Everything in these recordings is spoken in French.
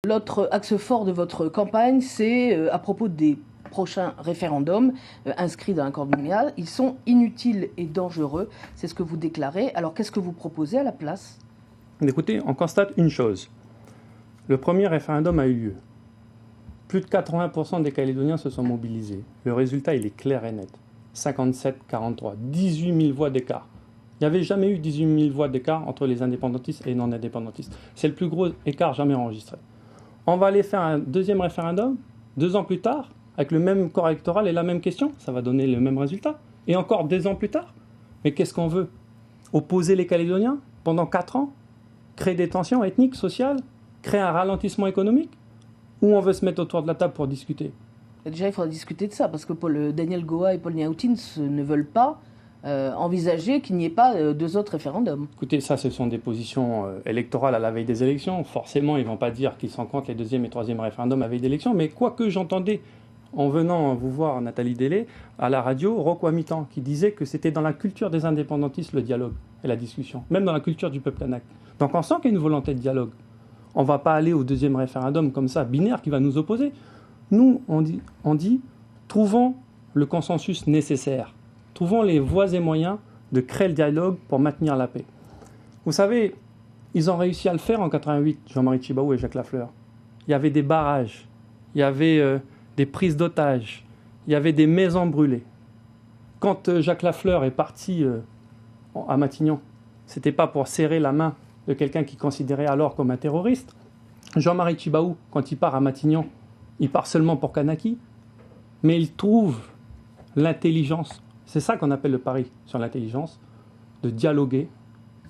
L'autre axe fort de votre campagne, c'est à propos des prochains référendums inscrits dans l'accord de Nouméa. Ils sont inutiles et dangereux, c'est ce que vous déclarez. Alors qu'est-ce que vous proposez à la place? Écoutez, on constate une chose. Le premier référendum a eu lieu. Plus de 80% des Calédoniens se sont mobilisés. Le résultat, il est clair et net. 57-43, 18 000 voix d'écart. Il n'y avait jamais eu 18 000 voix d'écart entre les indépendantistes et les non-indépendantistes. C'est le plus gros écart jamais enregistré. On va aller faire un deuxième référendum, 2 ans plus tard, avec le même corps électoral et la même question. Ça va donner le même résultat. Et encore 2 ans plus tard. Mais qu'est-ce qu'on veut? Opposer les Calédoniens pendant 4 ans? Créer des tensions ethniques, sociales? Créer un ralentissement économique? Ou on veut se mettre autour de la table pour discuter? Déjà, il faudra discuter de ça, parce que Daniel Goa et Paul Niaoutine ne veulent pas envisager qu'il n'y ait pas 2 autres référendums. Écoutez, ça, ce sont des positions électorales à la veille des élections. Forcément, ils ne vont pas dire qu'ils sont contre les 2e et 3e référendums à la veille d'élections. Mais quoique j'entendais, en venant vous voir, Nathalie Delay, à la radio, Rocco Amitan, qui disait que c'était dans la culture des indépendantistes le dialogue et la discussion, même dans la culture du peuple kanak. Donc on sent qu'il y a une volonté de dialogue. On ne va pas aller au 2e référendum comme ça, binaire, qui va nous opposer. Nous, on dit, trouvons le consensus nécessaire. Trouvons les voies et moyens de créer le dialogue pour maintenir la paix. Vous savez, ils ont réussi à le faire en 88, Jean-Marie Tjibaou et Jacques Lafleur. Il y avait des barrages, il y avait des prises d'otages, il y avait des maisons brûlées. Quand Jacques Lafleur est parti à Matignon, ce n'était pas pour serrer la main de quelqu'un qu'il considérait alors comme un terroriste. Jean-Marie Tjibaou, quand il part à Matignon, il part seulement pour Kanaki, mais il trouve l'intelligence, c'est ça qu'on appelle le pari sur l'intelligence, de dialoguer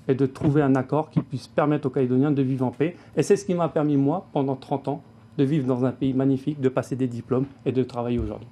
et de trouver un accord qui puisse permettre aux Calédoniens de vivre en paix. Et c'est ce qui m'a permis, moi, pendant 30 ans, de vivre dans un pays magnifique, de passer des diplômes et de travailler aujourd'hui.